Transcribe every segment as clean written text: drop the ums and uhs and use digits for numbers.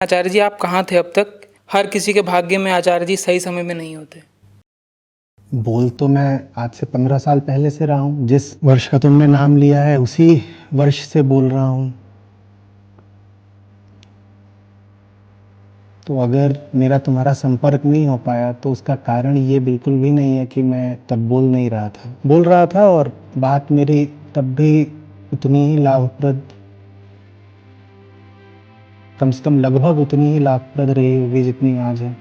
आचार्य जी, आप कहाँ थे अब तक? हर किसी के भाग्य में आचार्य जी सही समय में नहीं होते। बोल तो मैं आज से 15 साल पहले से रहा हूँ। जिस वर्ष का तुमने नाम लिया है उसी वर्ष से बोल रहा हूँ। तो अगर मेरा तुम्हारा संपर्क नहीं हो पाया तो उसका कारण ये बिल्कुल भी नहीं है कि मैं तब बोल नहीं रहा था। बोल रहा था और बात मेरी तब भी उतनी ही लाभप्रद, कम से कम लगभग उतनी ही लाभप्रद रही होगी जितनी आज है।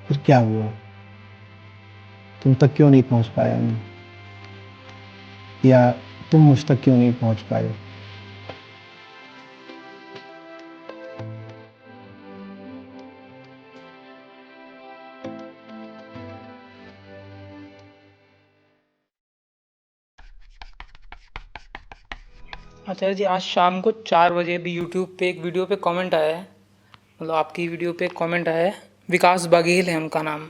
फिर क्या हुआ? तुम तक क्यों नहीं पहुंच पाया मैं? या तुम मुझ तक क्यों नहीं पहुंच पाए? आचार्य जी, आज शाम को 4 बजे भी यूट्यूब पे एक वीडियो पे कमेंट आया है, मतलब आपकी वीडियो पे कमेंट आया है। विकास बघेल है उनका नाम।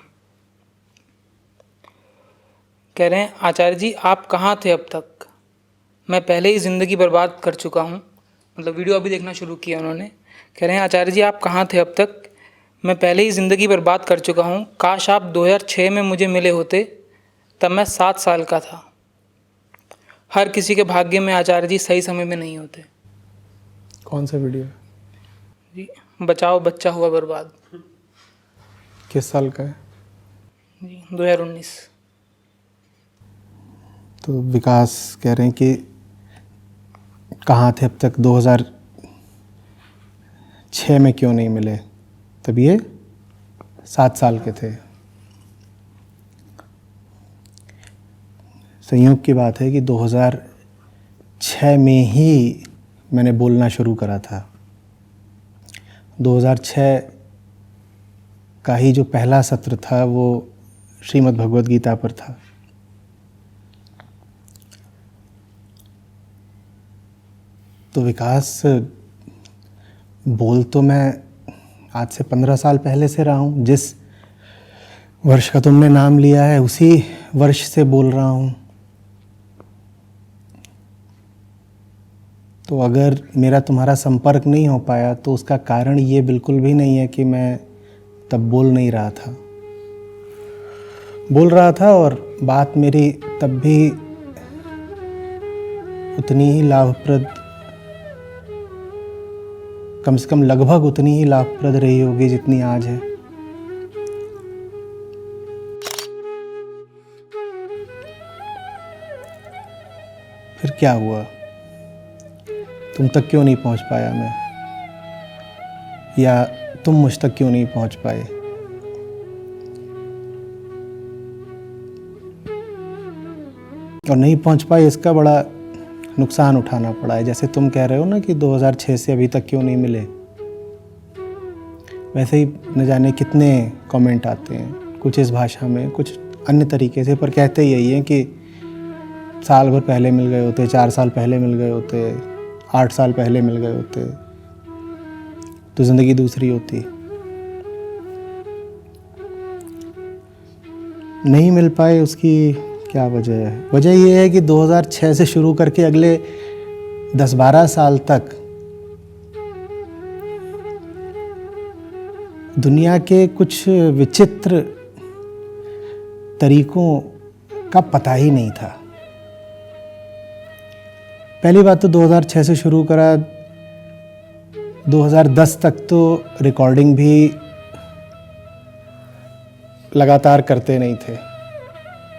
कह रहे हैं, आचार्य जी आप कहाँ थे अब तक? मैं पहले ही ज़िंदगी बर्बाद कर चुका हूँ। मतलब वीडियो अभी देखना शुरू किया उन्होंने। कह रहे हैं, आचार्य जी आप कहाँ थे अब तक? मैं पहले ही ज़िंदगी बर्बाद कर चुका हूँ। काश आप 2006 में मुझे मिले होते, तब मैं 7 साल का था। हर किसी के भाग्य में आचार्य जी सही समय में नहीं होते। कौन सा वीडियो है? जी, बचाओ बच्चा हुआ बर्बाद। किस साल का है? जी, 2019। तो विकास कह रहे हैं कि कहाँ थे अब तक, 2006 में क्यों नहीं मिले? तब ये 7 साल के थे। संयोग की बात है कि 2006 में ही मैंने बोलना शुरू करा था। 2006 का ही जो पहला सत्र था वो श्रीमद् भगवद गीता पर था। तो विकास, बोल तो मैं आज से 15 साल पहले से रहा हूँ। जिस वर्ष का तुमने नाम लिया है उसी वर्ष से बोल रहा हूँ। तो अगर मेरा तुम्हारा संपर्क नहीं हो पाया तो उसका कारण ये बिल्कुल भी नहीं है कि मैं तब बोल नहीं रहा था। बोल रहा था और बात मेरी तब भी उतनी ही लाभप्रद, कम से कम लगभग उतनी ही लाभप्रद रही होगी जितनी आज है। फिर क्या हुआ? तुम तक क्यों नहीं पहुंच पाया मैं? या तुम मुझ तक क्यों नहीं पहुंच पाए? और नहीं पहुंच पाए इसका बड़ा नुकसान उठाना पड़ा है। जैसे तुम कह रहे हो ना कि 2006 से अभी तक क्यों नहीं मिले, वैसे ही न जाने कितने कमेंट आते हैं, कुछ इस भाषा में, कुछ अन्य तरीके से, पर कहते यही हैं कि साल भर पहले मिल गए होते, 4 साल पहले मिल गए होते, 8 साल पहले मिल गए होते तो ज़िंदगी दूसरी होती। नहीं मिल पाए उसकी क्या वजह है? वजह ये है कि 2006 से शुरू करके अगले 10-12 साल तक दुनिया के कुछ विचित्र तरीकों का पता ही नहीं था। पहली बात तो 2006 से शुरू करा, 2010 तक तो रिकॉर्डिंग भी लगातार करते नहीं थे।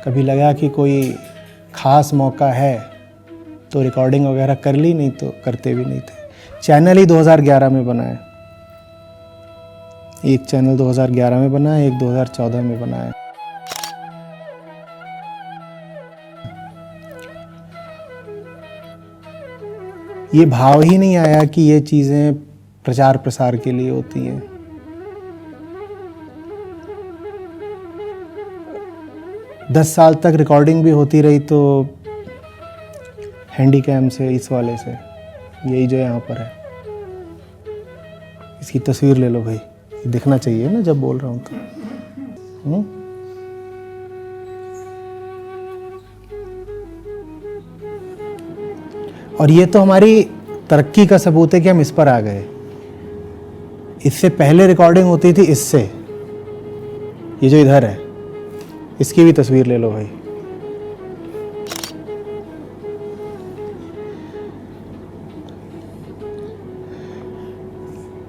कभी लगा कि कोई ख़ास मौका है तो रिकॉर्डिंग वगैरह कर ली, नहीं तो करते भी नहीं थे। चैनल ही 2011 में बना है। एक चैनल 2011 में बना है, एक 2014 में बना है। ये भाव ही नहीं आया कि ये चीज़ें प्रचार प्रसार के लिए होती हैं। दस साल तक रिकॉर्डिंग भी होती रही तो हैंडी कैम से, इस वाले से, यही जो यहाँ पर है, इसकी तस्वीर ले लो भाई, दिखना चाहिए ना जब बोल रहा हूँ तो। और ये तो हमारी तरक्की का सबूत है कि हम इस पर आ गए। इससे पहले रिकॉर्डिंग होती थी इससे, ये जो इधर है, इसकी भी तस्वीर ले लो भाई।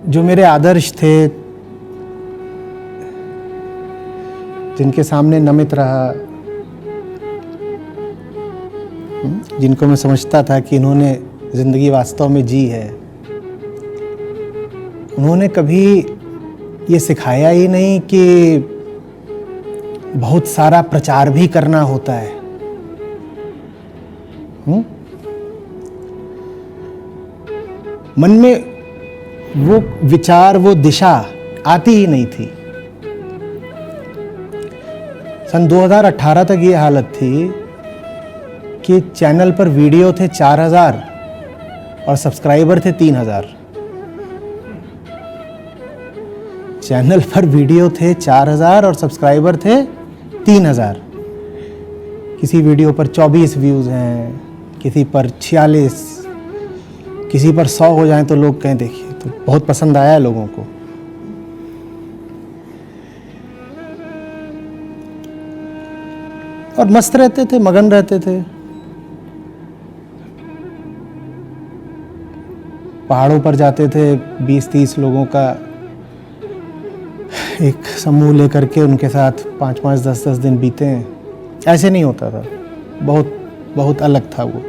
जो मेरे आदर्श थे, जिनके सामने नमित रहा, जिनको मैं समझता था कि इन्होंने ज़िंदगी वास्तव में जी है, उन्होंने कभी ये सिखाया ही नहीं कि बहुत सारा प्रचार भी करना होता है। मन में वो विचार, वो दिशा आती ही नहीं थी। सन 2018 तक ये हालत थी कि चैनल पर वीडियो थे 4000 और सब्सक्राइबर थे 3000। चैनल पर वीडियो थे 4000 और सब्सक्राइबर थे 3000। किसी वीडियो पर 24 व्यूज़ हैं, किसी पर 46, किसी पर 100 हो जाएं तो लोग कहें देखिए तो बहुत पसंद आया है लोगों को। और मस्त रहते थे, मगन रहते थे। पहाड़ों पर जाते थे, 20-30 लोगों का एक समूह लेकर के उनके साथ 5-5, 10-10 दिन बीते हैं। ऐसे नहीं होता था, बहुत बहुत अलग था वो।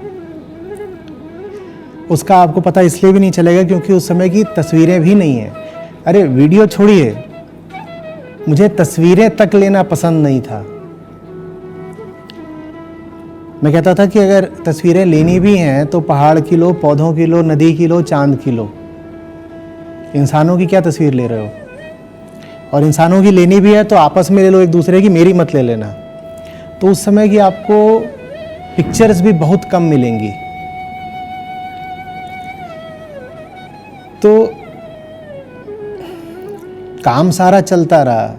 उसका आपको पता इसलिए भी नहीं चलेगा क्योंकि उस समय की तस्वीरें भी नहीं हैं। अरे वीडियो छोड़िए, मुझे तस्वीरें तक लेना पसंद नहीं था। मैं कहता था कि अगर तस्वीरें लेनी भी हैं तो पहाड़ की लो, पौधों की लो, नदी की लो, चांद की लो। इंसानों की क्या तस्वीर ले रहे हो? और इंसानों की लेनी भी है तो आपस में ले लो एक दूसरे की, मेरी मत ले लेना। तो उस समय की आपको पिक्चर्स भी बहुत कम मिलेंगी। तो काम सारा चलता रहा,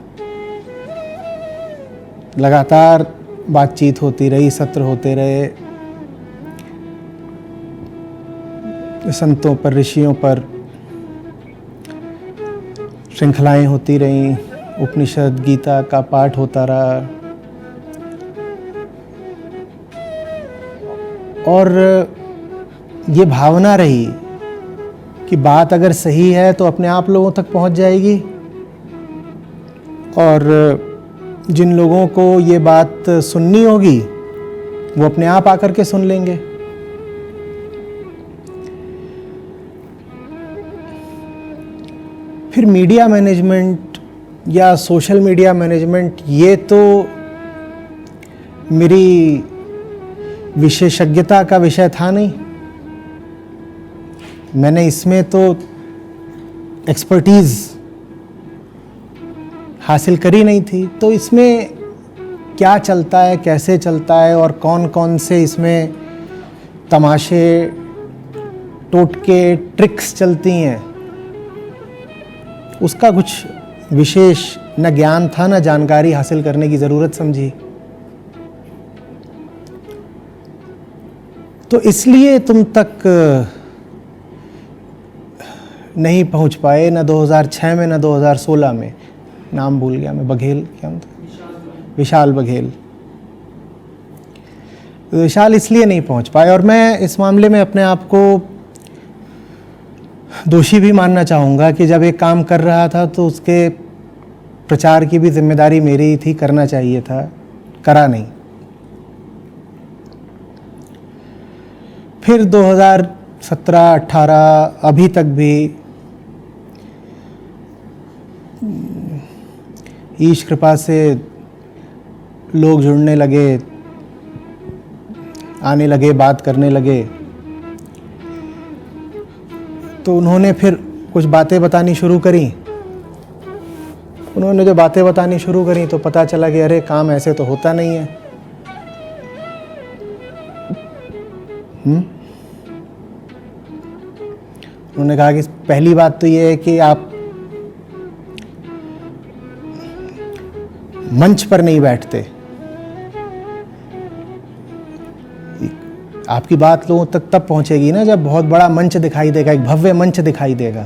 लगातार बातचीत होती रही, सत्र होते रहे, संतों पर, ऋषियों पर श्रृंखलाएं होती रहीं, उपनिषद, गीता का पाठ होता रहा। और ये भावना रही कि बात अगर सही है तो अपने आप लोगों तक पहुंच जाएगी, और जिन लोगों को ये बात सुननी होगी वो अपने आप आकर के सुन लेंगे। फिर मीडिया मैनेजमेंट या सोशल मीडिया मैनेजमेंट, ये तो मेरी विशेषज्ञता का विषय था नहीं। मैंने इसमें तो एक्सपर्टीज़ हासिल करी नहीं थी। तो इसमें क्या चलता है, कैसे चलता है और कौन कौन से इसमें तमाशे, टोटके, ट्रिक्स चलती हैं, उसका कुछ विशेष न ज्ञान था न जानकारी हासिल करने की ज़रूरत समझी। तो इसलिए तुम तक नहीं पहुंच पाए, न 2006 में न 2016 में। नाम भूल गया मैं, बघेल क्या था, विशाल बघेल। विशाल इसलिए नहीं पहुंच पाए, और मैं इस मामले में अपने आप को दोषी भी मानना चाहूँगा कि जब एक काम कर रहा था तो उसके प्रचार की भी जिम्मेदारी मेरी ही थी, करना चाहिए था, करा नहीं। फिर 2017-18 अभी तक भी ईश कृपा से लोग जुड़ने लगे, आने लगे, बात करने लगे। तो उन्होंने फिर कुछ बातें बतानी शुरू करी। उन्होंने जो बातें बतानी शुरू करी तो पता चला कि अरे काम ऐसे तो होता नहीं है। उन्होंने कहा कि पहली बात तो ये है कि आप मंच पर नहीं बैठते, आपकी बात लोगों तक तब पहुंचेगी ना जब बहुत बड़ा मंच दिखाई देगा, एक भव्य मंच दिखाई देगा।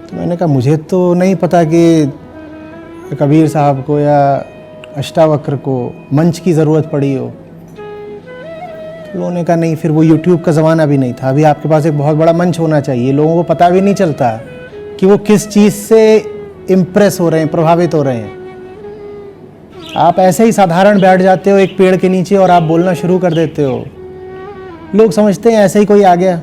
तो मैंने कहा मुझे तो नहीं पता कि कबीर साहब को या अष्टावक्र को मंच की ज़रूरत पड़ी हो। तो लोगों ने कहा नहीं, फिर वो यूट्यूब का ज़माना भी नहीं था, अभी आपके पास एक बहुत बड़ा मंच होना चाहिए। लोगों को पता भी नहीं चलता कि वो किस चीज़ से इम्प्रेस हो रहे हैं, प्रभावित हो रहे हैं। आप ऐसे ही साधारण बैठ जाते हो एक पेड़ के नीचे और आप बोलना शुरू कर देते हो, लोग समझते हैं ऐसे ही कोई आ गया।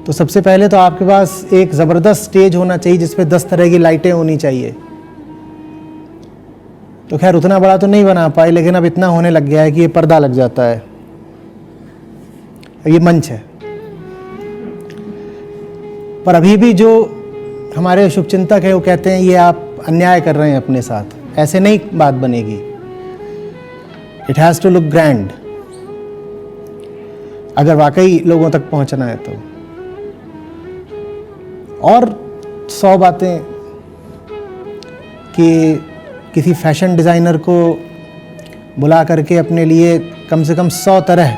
तो सबसे पहले तो आपके पास एक ज़बरदस्त स्टेज होना चाहिए जिस पे 10 तरह की लाइटें होनी चाहिए। तो खैर उतना बड़ा तो नहीं बना पाए, लेकिन अब इतना होने लग गया है कि ये पर्दा लग जाता है, ये मंच है। पर अभी भी जो हमारे शुभचिंतक है वो कहते हैं ये आप अन्याय कर रहे हैं अपने साथ, ऐसे नहीं बात बनेगी। It has to look grand अगर वाकई लोगों तक पहुंचना है तो। और 100 बातें कि किसी फैशन डिज़ाइनर को बुला करके अपने लिए कम से कम 100 तरह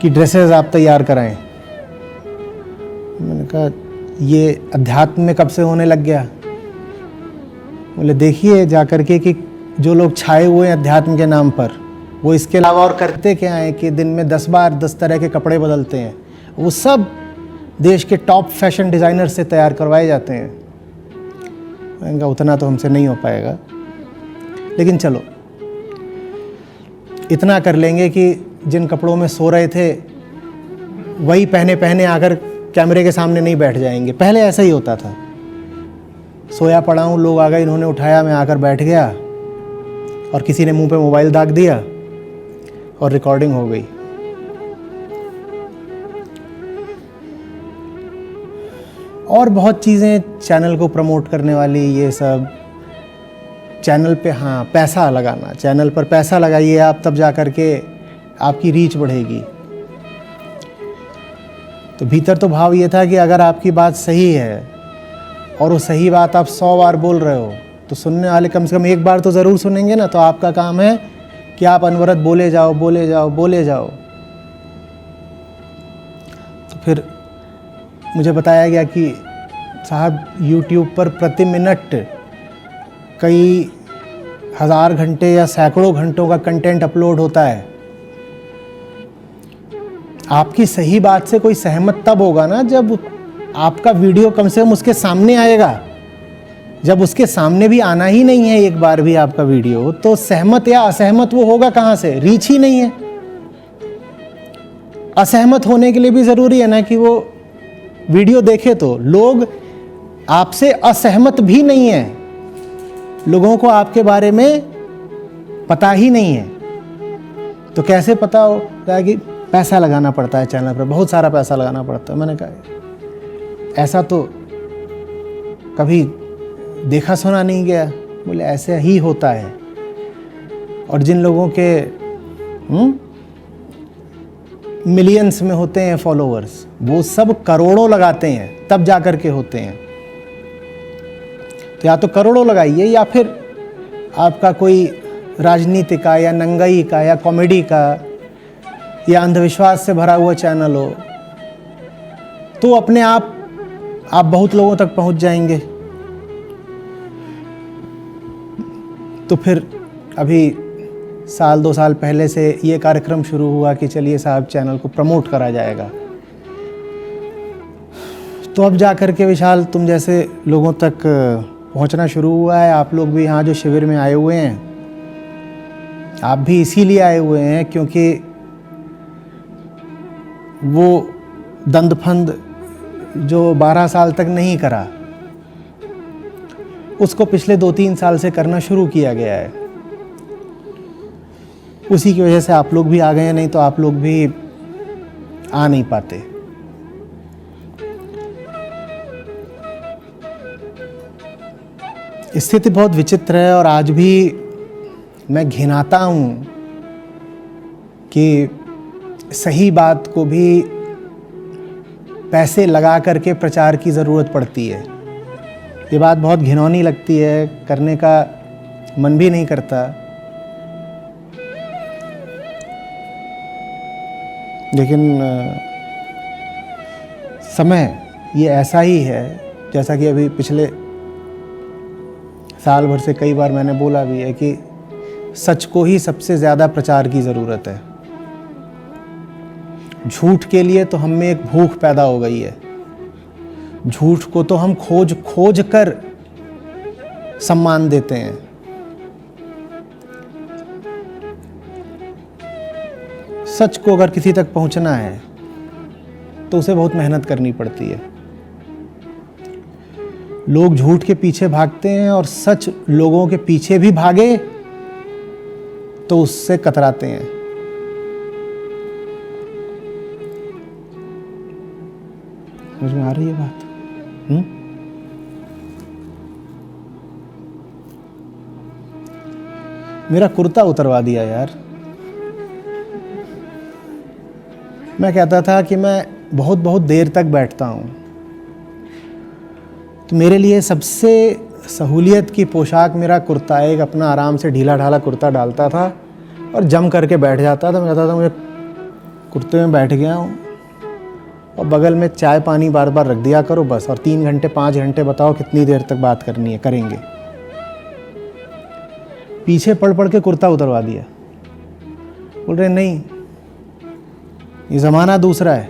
की ड्रेसेस आप तैयार कराएं। मैंने कहा ये अध्यात्म में कब से होने लग गया? बोले देखिए जा करके कि जो लोग छाए हुए हैं अध्यात्म के नाम पर, वो इसके अलावा और करते क्या हैं कि दिन में 10 बार 10 तरह के कपड़े बदलते हैं। वो सब देश के टॉप फैशन डिज़ाइनर से तैयार करवाए जाते हैं। मैंने कहा उतना तो हमसे नहीं हो पाएगा, लेकिन चलो इतना कर लेंगे कि जिन कपड़ों में सो रहे थे वही पहने पहने आकर कैमरे के सामने नहीं बैठ जाएंगे। पहले ऐसा ही होता था, सोया पड़ा हूँ, लोग आ गए, इन्होंने उठाया, मैं आकर बैठ गया और किसी ने मुंह पे मोबाइल दाग दिया और रिकॉर्डिंग हो गई। और बहुत चीज़ें चैनल को प्रमोट करने वाली, ये सब चैनल पे हाँ पैसा लगाना, चैनल पर पैसा लगाइए आप, तब जा कर के आपकी रीच बढ़ेगी। तो भीतर तो भाव ये था कि अगर आपकी बात सही है और वो सही बात आप 100 बार बोल रहे हो तो सुनने वाले कम से कम एक बार तो ज़रूर सुनेंगे ना। तो आपका काम है कि आप अनवरत बोले जाओ बोले जाओ बोले जाओ। तो फिर मुझे बताया गया कि साहब YouTube पर प्रति मिनट कई हज़ार घंटे या सैकड़ों घंटों का कंटेंट अपलोड होता है। आपकी सही बात से कोई सहमत तब होगा ना जब आपका वीडियो कम से कम उसके सामने आएगा। जब उसके सामने भी आना ही नहीं है एक बार भी आपका वीडियो, तो सहमत या असहमत वो होगा कहाँ से? रीच ही नहीं है। असहमत होने के लिए भी ज़रूरी है ना कि वो वीडियो देखे। तो लोग आपसे असहमत भी नहीं है, लोगों को आपके बारे में पता ही नहीं है। तो कैसे पता होता है? कि पैसा लगाना पड़ता है चैनल पर, बहुत सारा पैसा लगाना पड़ता है। मैंने कहा ऐसा तो कभी देखा सुना नहीं गया। बोले ऐसे ही होता है। और जिन लोगों के मिलियंस में होते हैं फॉलोअर्स, वो सब करोड़ों लगाते हैं तब जा कर के होते हैं। तो या तो करोड़ों लगाइए या फिर आपका कोई राजनीति का या नंगाई का या कॉमेडी का या अंधविश्वास से भरा हुआ चैनल हो, तो अपने आप बहुत लोगों तक पहुंच जाएंगे। तो फिर अभी 1-2 साल पहले से ये कार्यक्रम शुरू हुआ कि चलिए साहब चैनल को प्रमोट करा जाएगा। तो अब जा कर के विशाल तुम जैसे लोगों तक पहुंचना शुरू हुआ है। आप लोग भी यहाँ जो शिविर में आए हुए हैं, आप भी इसीलिए आए हुए हैं क्योंकि वो दंदफंद जो 12 साल तक नहीं करा, उसको पिछले 2-3 साल से करना शुरू किया गया है। उसी की वजह से आप लोग भी आ गए हैं, नहीं तो आप लोग भी आ नहीं पाते। स्थिति बहुत विचित्र है और आज भी मैं घिनाता हूँ कि सही बात को भी पैसे लगा करके प्रचार की ज़रूरत पड़ती है। ये बात बहुत घिनौनी लगती है, करने का मन भी नहीं करता। लेकिन समय ये ऐसा ही है, जैसा कि अभी पिछले साल भर से कई बार मैंने बोला भी है कि सच को ही सबसे ज़्यादा प्रचार की ज़रूरत है। झूठ के लिए तो हम में एक भूख पैदा हो गई है। झूठ को तो हम खोज खोज कर सम्मान देते हैं। सच को अगर किसी तक पहुंचना है तो उसे बहुत मेहनत करनी पड़ती है। लोग झूठ के पीछे भागते हैं और सच लोगों के पीछे भी भागे तो उससे कतराते हैं। समझ में आ रही है बात? मेरा कुर्ता उतरवा दिया यार। मैं कहता था कि मैं बहुत बहुत देर तक बैठता हूँ, तो मेरे लिए सबसे सहूलियत की पोशाक मेरा कुर्ता है। एक अपना आराम से ढीला ढाला कुर्ता डालता था और जम करके बैठ जाता था। मैं कहता था मुझे कुर्ते में बैठ गया हूँ, और बगल में चाय पानी बार बार रख दिया करो बस, और 3 घंटे 5 घंटे बताओ कितनी देर तक बात करनी है, करेंगे। पीछे पढ़ पढ़ के कुर्ता उतरवा दिया। बोल रहे नहीं, ये ज़माना दूसरा है,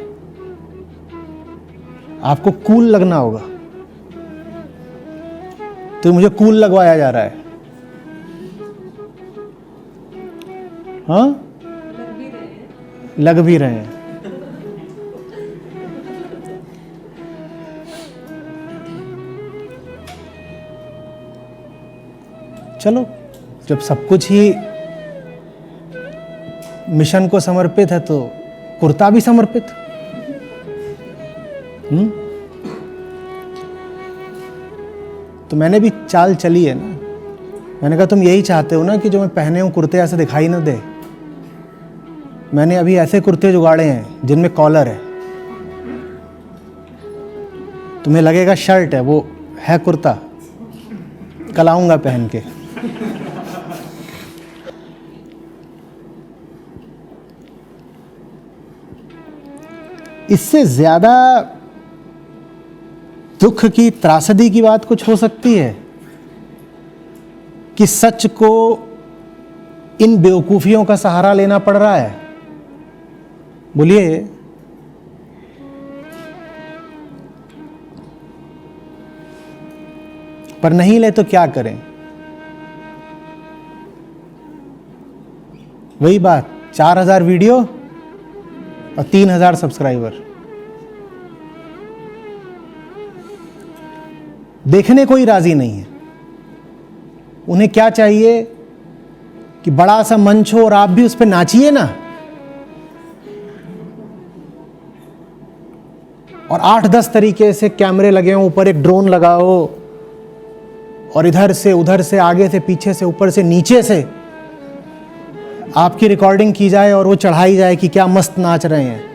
आपको कूल लगना होगा। तो मुझे कूल लगवाया जा रहा है। हाँ, लग भी रहे हैं। चलो, जब सब कुछ ही मिशन को समर्पित है तो कुर्ता भी समर्पित। तो मैंने भी चाल चली है ना। मैंने कहा तुम यही चाहते हो ना कि जो मैं पहने हूं कुर्ते ऐसे दिखाई ना दे। मैंने अभी ऐसे कुर्ते जुगाड़े हैं जिनमें कॉलर है, तुम्हें लगेगा शर्ट है, वो है कुर्ता। कल आऊंगा पहन के। इससे ज्यादा दुख की, त्रासदी की बात कुछ हो सकती है कि सच को इन बेवकूफियों का सहारा लेना पड़ रहा है? बोलिए। पर नहीं ले तो क्या करें? वही बात, 4000 वीडियो और 3000 सब्सक्राइबर। देखने कोई राजी नहीं है। उन्हें क्या चाहिए कि बड़ा सा मंच हो और आप भी उस पर नाचिए ना, और 8-10 तरीके से कैमरे लगे हों, ऊपर एक ड्रोन लगाओ और इधर से उधर से, आगे से पीछे से, ऊपर से नीचे से आपकी रिकॉर्डिंग की जाए और वो चढ़ाई जाए कि क्या मस्त नाच रहे हैं।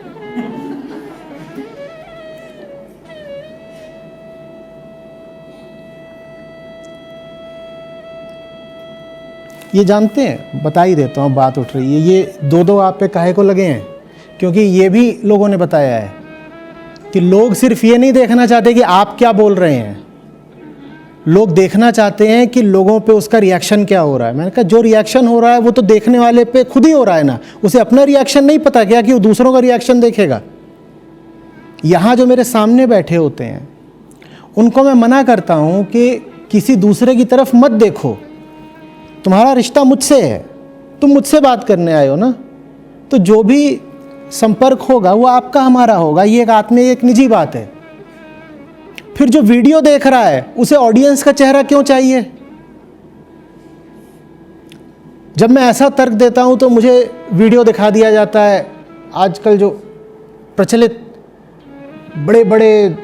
ये जानते हैं, बता ही देता हूँ, बात उठ रही है, ये दो आप पे काहे को लगे हैं? क्योंकि ये भी लोगों ने बताया है कि लोग सिर्फ ये नहीं देखना चाहते कि आप क्या बोल रहे हैं, लोग देखना चाहते हैं कि लोगों पे उसका रिएक्शन क्या हो रहा है। मैंने कहा जो रिएक्शन हो रहा है वो तो देखने वाले पे खुद ही हो रहा है ना, उसे अपना रिएक्शन नहीं पता क्या कि वो दूसरों का रिएक्शन देखेगा। यहाँ जो मेरे सामने बैठे होते हैं उनको मैं मना करता हूँ कि किसी दूसरे की तरफ मत देखो, तुम्हारा रिश्ता मुझसे है, तुम मुझसे बात करने आए हो ना, तो जो भी संपर्क होगा वो आपका हमारा होगा। ये एक आत्मीय, एक निजी बात है। फिर जो वीडियो देख रहा है उसे ऑडियंस का चेहरा क्यों चाहिए? जब मैं ऐसा तर्क देता हूं तो मुझे वीडियो दिखा दिया जाता है। आजकल जो प्रचलित बड़े बड़े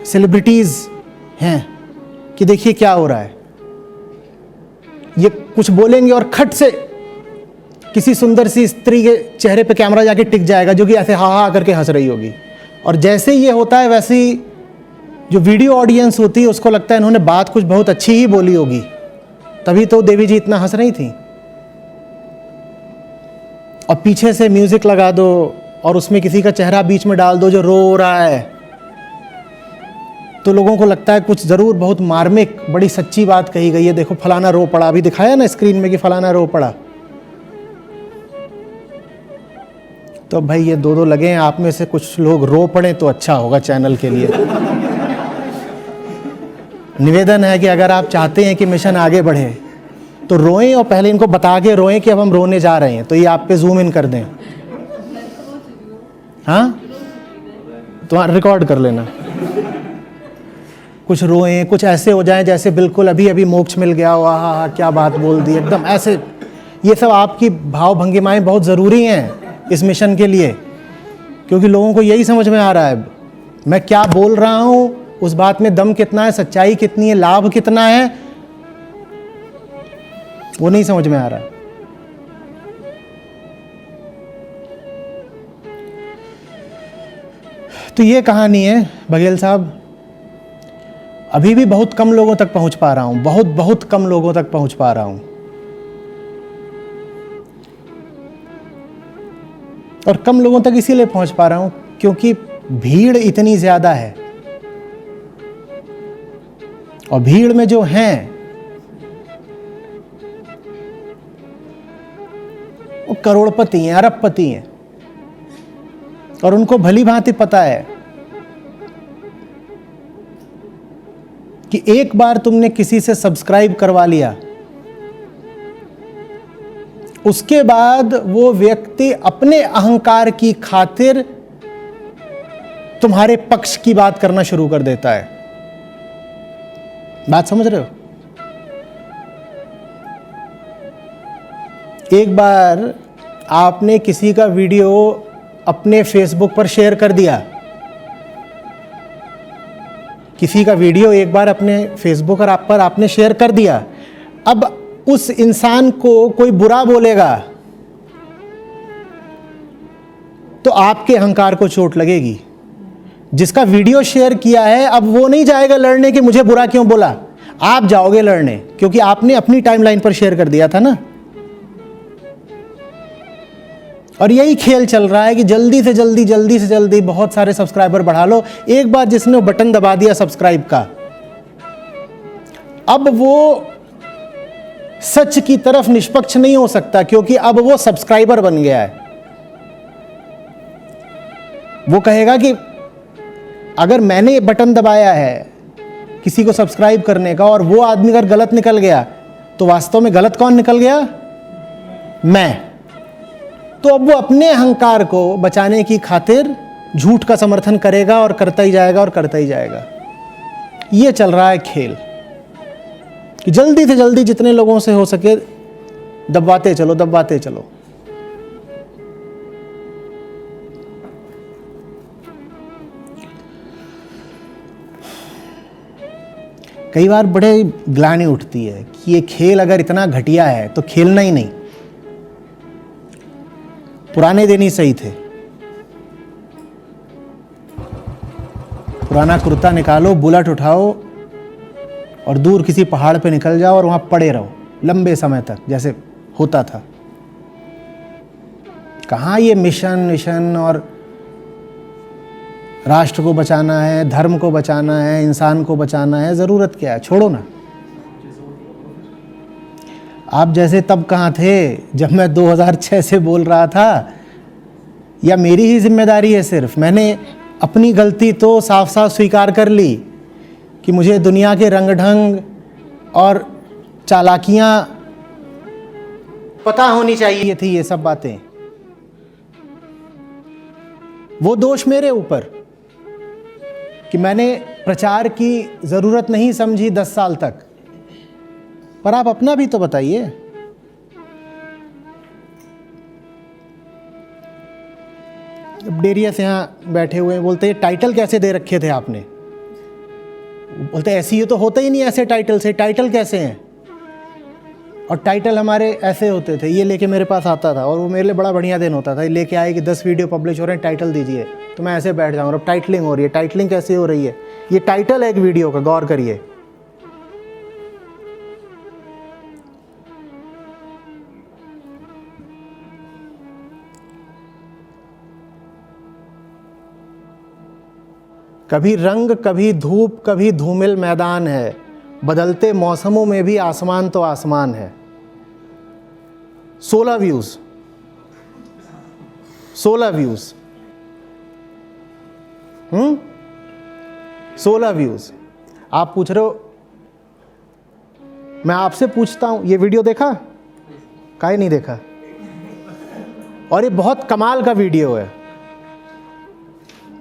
सेलिब्रिटीज़ हैं कि देखिए क्या हो रहा है, ये कुछ बोलेंगे और खट से किसी सुंदर सी स्त्री के चेहरे पे कैमरा जाके टिक जाएगा जो कि ऐसे हा हा करके हंस रही होगी। और जैसे ये होता है वैसे ही जो वीडियो ऑडियंस होती है उसको लगता है इन्होंने बात कुछ बहुत अच्छी ही बोली होगी, तभी तो देवी जी इतना हंस रही थी। और पीछे से म्यूजिक लगा दो और उसमें किसी का चेहरा बीच में डाल दो जो रो रहा है, तो लोगों को लगता है कुछ ज़रूर बहुत मार्मिक बड़ी सच्ची बात कही गई है। देखो फलाना रो पड़ा, अभी दिखाया ना स्क्रीन में कि फलाना रो पड़ा। तो भाई ये दो लगे हैं, आप में से कुछ लोग रो पड़े तो अच्छा होगा चैनल के लिए। निवेदन है कि अगर आप चाहते हैं कि मिशन आगे बढ़े तो रोएं, और पहले इनको बता के रोएं कि अब हम रोने जा रहे हैं, तो ये आप पे जूम इन कर दें। हाँ, तो रिकॉर्ड कर लेना। कुछ रोएं, कुछ ऐसे हो जाएं जैसे बिल्कुल अभी अभी मोक्ष मिल गया हो, आहा क्या बात बोल दी, एकदम ऐसे। ये सब आपकी भाव भंगिमाएं बहुत ज़रूरी हैं इस मिशन के लिए, क्योंकि लोगों को यही समझ में आ रहा है मैं क्या बोल रहा हूँ, उस बात में दम कितना है, सच्चाई कितनी है, लाभ कितना है, वो नहीं समझ में आ रहा है। तो ये कहानी है बघेल साहब। अभी भी बहुत कम लोगों तक पहुंच पा रहा हूं, बहुत बहुत कम लोगों तक पहुंच पा रहा हूं, और कम लोगों तक इसीलिए पहुंच पा रहा हूं क्योंकि भीड़ इतनी ज्यादा है, और भीड़ में जो हैं वो करोड़पति हैं, अरबपति हैं, और उनको भली भांति पता है कि एक बार तुमने किसी से सब्सक्राइब करवा लिया, उसके बाद वो व्यक्ति अपने अहंकार की खातिर तुम्हारे पक्ष की बात करना शुरू कर देता है। बात समझ रहे हो? एक बार आपने किसी का वीडियो अपने फेसबुक पर शेयर कर दिया, किसी का वीडियो एक बार अपने फेसबुक और आप पर आपने शेयर कर दिया, अब उस इंसान को कोई बुरा बोलेगा तो आपके अहंकार को चोट लगेगी। जिसका वीडियो शेयर किया है अब वो नहीं जाएगा लड़ने कि मुझे बुरा क्यों बोला, आप जाओगे लड़ने, क्योंकि आपने अपनी टाइमलाइन पर शेयर कर दिया था ना। और यही खेल चल रहा है कि जल्दी से जल्दी बहुत सारे सब्सक्राइबर बढ़ा लो। एक बार जिसने बटन दबा दिया सब्सक्राइब का, अब वो सच की तरफ निष्पक्ष नहीं हो सकता, क्योंकि अब वो सब्सक्राइबर बन गया है। वो कहेगा कि अगर मैंने ये बटन दबाया है किसी को सब्सक्राइब करने का और वो आदमी अगर गलत निकल गया तो वास्तव में गलत कौन निकल गया? मैं। तो अब वो अपने अहंकार को बचाने की खातिर झूठ का समर्थन करेगा और करता ही जाएगा और करता ही जाएगा। ये चल रहा है खेल कि जल्दी से जल्दी जितने लोगों से हो सके दबाते चलो, दबाते चलो। कई बार बड़े ग्लानि उठती है कि ये खेल अगर इतना घटिया है तो खेलना ही नहीं। पुराने दिन ही सही थे। पुराना कुर्ता निकालो, बुलेट उठाओ और दूर किसी पहाड़ पे निकल जाओ और वहां पड़े रहो लंबे समय तक, जैसे होता था। कहाँ ये मिशन और राष्ट्र को बचाना है, धर्म को बचाना है, इंसान को बचाना है, ज़रूरत क्या है? छोड़ो ना। आप जैसे तब कहाँ थे जब मैं 2006 से बोल रहा था? या मेरी ही जिम्मेदारी है सिर्फ? मैंने अपनी गलती तो साफ साफ स्वीकार कर ली कि मुझे दुनिया के रंग ढंग और चालाकियाँ पता होनी चाहिए थी। ये सब बातें, वो दोष मेरे ऊपर कि मैंने प्रचार की ज़रूरत नहीं समझी 10 साल तक। पर आप अपना भी तो बताइए। अब डेरिया से यहाँ बैठे हुए हैं, बोलते हैं टाइटल कैसे दे रखे थे आपने? बोलते ऐसे ही तो होता ही नहीं ऐसे टाइटल से। टाइटल कैसे हैं? और टाइटल हमारे ऐसे होते थे, ये लेके मेरे पास आता था और वो मेरे लिए बड़ा बढ़िया दिन होता था। ये लेके आए कि 10 वीडियो पब्लिश हो रहे हैं, टाइटल दीजिए, तो मैं ऐसे बैठ जाऊँ। और अब टाइटलिंग हो रही है। टाइटलिंग कैसे हो रही है? ये टाइटल है एक वीडियो का, गौर करिए। कभी रंग, कभी धूप, कभी धूमिल मैदान है, बदलते मौसमों में भी आसमान तो आसमान है। 16 व्यूज़, 16 व्यूज़, 16 व्यूज़। आप पूछ रहे हो, मैं आपसे पूछता हूँ, ये वीडियो देखा? काहे नहीं देखा? और ये बहुत कमाल का वीडियो है,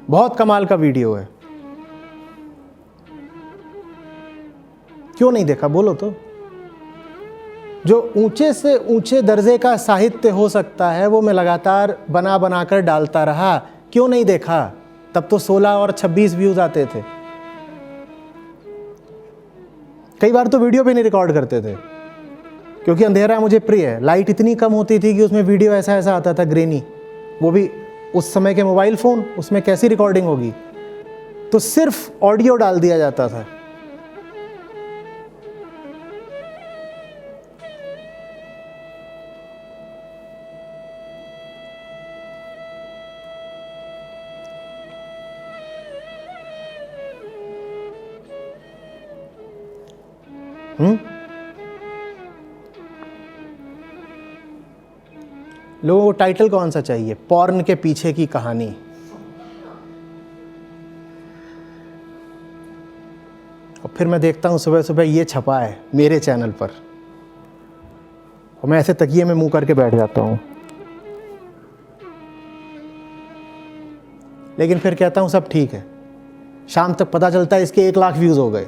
बहुत कमाल का वीडियो है। क्यों नहीं देखा बोलो तो? जो ऊंचे से ऊंचे दर्जे का साहित्य हो सकता है वो मैं लगातार बना बना कर डालता रहा, क्यों नहीं देखा? तब तो 16 और 26 व्यूज आते थे। कई बार तो वीडियो भी नहीं रिकॉर्ड करते थे क्योंकि अंधेरा मुझे प्रिय है। लाइट इतनी कम होती थी कि उसमें वीडियो ऐसा ऐसा आता था, ग्रेनी, वो भी उस समय के मोबाइल फ़ोन, उसमें कैसी रिकॉर्डिंग होगी? तो सिर्फ ऑडियो डाल दिया जाता था। लोगों को टाइटल कौन सा चाहिए? पॉर्न के पीछे की कहानी। और फिर मैं देखता हूँ सुबह सुबह ये छपा है मेरे चैनल पर, और मैं ऐसे तकिए में मुंह करके बैठ जाता हूँ। लेकिन फिर कहता हूँ सब ठीक है। शाम तक पता चलता है इसके 1 लाख व्यूज़ हो गए।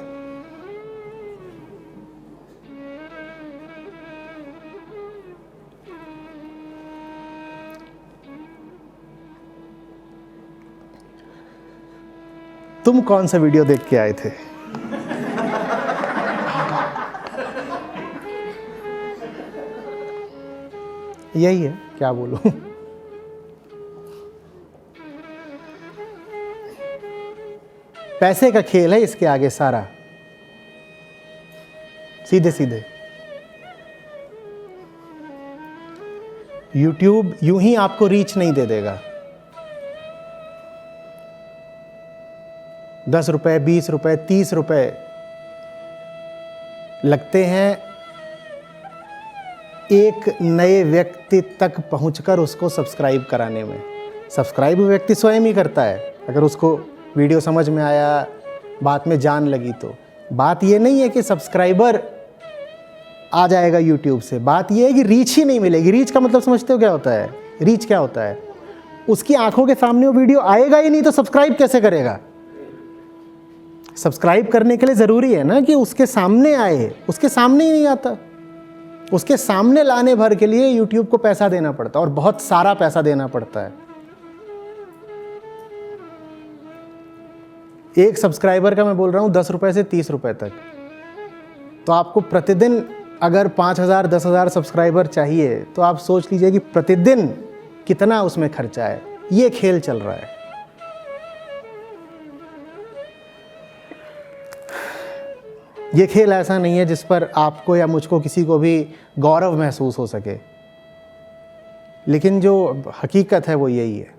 तुम कौन सा वीडियो देख के आए थे? यही है, क्या बोलूं। पैसे का खेल है इसके आगे सारा, सीधे सीधे। YouTube यूं ही आपको रीच नहीं दे देगा। 10 रुपए, 20 रुपए, 30 रुपए लगते हैं एक नए व्यक्ति तक पहुंचकर उसको सब्सक्राइब कराने में। सब्सक्राइब व्यक्ति स्वयं ही करता है, अगर उसको वीडियो समझ में आया, बात में जान लगी तो। बात ये नहीं है कि सब्सक्राइबर आ जाएगा YouTube से, बात ये है कि रीच ही नहीं मिलेगी। रीच का मतलब समझते हो क्या होता है? रीच क्या होता है? उसकी आंखों के सामने वो वीडियो आएगा ही नहीं तो सब्सक्राइब कैसे करेगा? सब्सक्राइब करने के लिए ज़रूरी है ना कि उसके सामने आए, उसके सामने ही नहीं आता। उसके सामने लाने भर के लिए YouTube को पैसा देना पड़ता है, और बहुत सारा पैसा देना पड़ता है। एक सब्सक्राइबर का मैं बोल रहा हूँ 10 रुपए से 30 रुपए तक। तो आपको प्रतिदिन अगर 5,000 10,000 सब्सक्राइबर चाहिए तो आप सोच लीजिए कि प्रतिदिन कितना उसमें खर्चा है। ये खेल चल रहा है। ये खेल ऐसा नहीं है जिस पर आपको या मुझको, किसी को भी गौरव महसूस हो सके, लेकिन जो हकीकत है वो यही है।